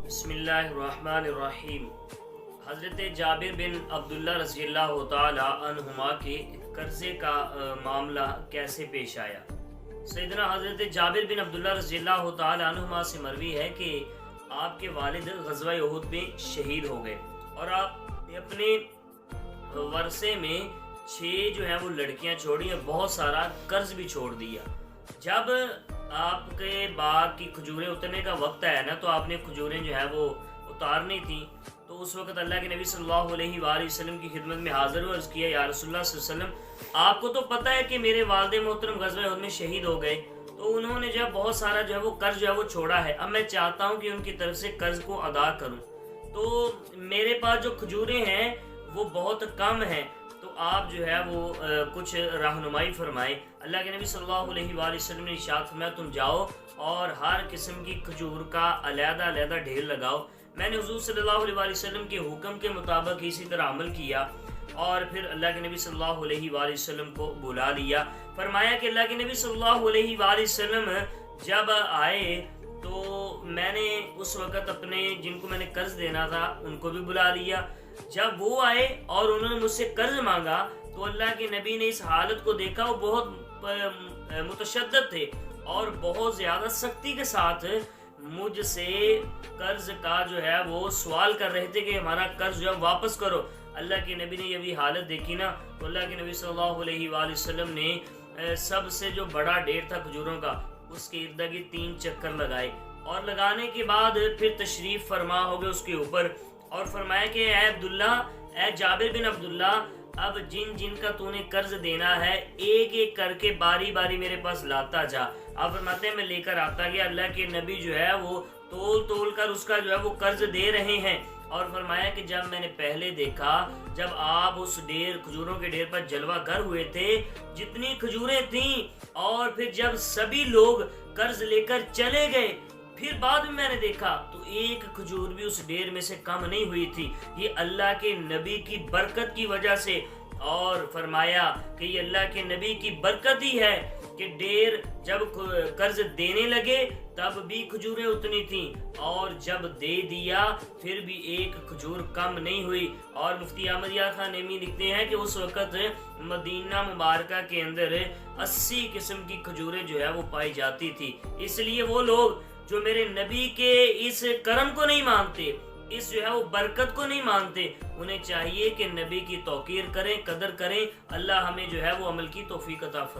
بسم اللہ الرحمن الرحیم۔ حضرت جابر بن عبداللہ رضی اللہ تعالی عنہما کے قرضے کا معاملہ کیسے پیش آیا؟ سیدنا حضرت جابر بن عبداللہ رضی اللہ تعالی عنہما سے مروی ہے کہ آپ کے والد غزوہ احد میں شہید ہو گئے اور آپ نے اپنے ورثے میں 6 جو ہیں وہ لڑکیاں چھوڑی اور بہت سارا قرض بھی چھوڑ دیا۔ جب آپ کے باغ کی کھجوریں اترنے کا وقت آیا نا تو آپ نے کھجوریں جو ہے وہ اتارنی تھیں، تو اس وقت اللہ کے نبی صلی اللہ علیہ وآلہ وسلم کی خدمت میں حاضر ہوئے، عرض کیا یا رسول اللہ صلی اللہ علیہ وسلم، آپ کو تو پتہ ہے کہ میرے والد محترم غزوہ احد میں شہید ہو گئے، تو انہوں نے جب بہت سارا جو ہے وہ قرض جو ہے وہ چھوڑا ہے، اب میں چاہتا ہوں کہ ان کی طرف سے قرض کو ادا کروں، تو میرے پاس جو کھجوریں ہیں وہ بہت کم ہیں، تو آپ جو ہے وہ کچھ رہنمائی فرمائیں۔ اللہ کے نبی صلی اللہ علیہ وآلہ وسلم نے ارشاد فرمایا تم جاؤ اور ہر قسم کی کھجور کا علیحدہ علیحدہ ڈھیر لگاؤ۔ میں نے حضور صلی اللہ علیہ وآلہ وسلم کے حکم کے مطابق اسی طرح عمل کیا اور پھر اللہ کے نبی صلی اللہ علیہ وآلہ وسلم کو بلا لیا۔ فرمایا کہ اللہ کے نبی صلی اللہ علیہ وآلہ وسلم جب آئے تو میں نے اس وقت اپنے جن کو میں نے قرض دینا تھا ان کو بھی بلا لیا۔ جب وہ آئے اور انہوں نے مجھ سے قرض مانگا تو اللہ کے نبی نے اس حالت کو دیکھا، وہ بہت متشدد تھے اور بہت زیادہ سختی کے ساتھ مجھ سے قرض کا جو ہے وہ سوال کر رہے تھے کہ ہمارا قرض جو ہے واپس کرو۔ اللہ کے نبی نے یہ بھی حالت دیکھی نا تو اللہ کے نبی صلی اللہ علیہ وآلہ وسلم نے سب سے جو بڑا ڈھیر تھا کھجوروں کا اس کے ارد گرد 3 چکر لگائے اور لگانے کے بعد پھر تشریف فرما ہو گئے اس کے اوپر اور فرمایا کہ اے عبداللہ، اے جابر بن عبداللہ، اب جن جن کا تو نے قرض دینا ہے ایک ایک کر کے باری باری میرے پاس لاتا جا۔ آپ فرماتے ہیں میں لے کر آتا گیا، اللہ کے نبی جو ہے وہ تول تول کر اس کا جو ہے وہ قرض دے رہے ہیں اور فرمایا کہ جب میں نے پہلے دیکھا جب آپ اس کھجوروں کے ڈھیر پر جلوہ گر ہوئے تھے جتنی کھجوریں تھیں اور پھر جب سبھی لوگ قرض لے کر چلے گئے پھر بعد میں نے دیکھا تو ایک کھجور بھی اس ڈھیر میں سے کم نہیں ہوئی تھی۔ یہ اللہ کے نبی کی برکت کی وجہ سے، اور فرمایا کہ یہ اللہ کے نبی کی برکت ہی ہے کہ ڈھیر جب قرض دینے لگے تب بھی کھجوریں اتنی تھیں اور جب دے دیا پھر بھی ایک کھجور کم نہیں ہوئی۔ اور مفتی احمد یار خان نعیمی لکھتے ہیں کہ اس وقت مدینہ مبارکہ کے اندر 80 قسم کی کھجوریں جو ہے وہ پائی جاتی تھی۔ اس لیے وہ لوگ جو میرے نبی کے اس کرم کو نہیں مانتے، اس جو ہے وہ برکت کو نہیں مانتے، انہیں چاہیے کہ نبی کی توقیر کریں، قدر کریں۔ اللہ ہمیں جو ہے وہ عمل کی توفیق عطا فرمائے۔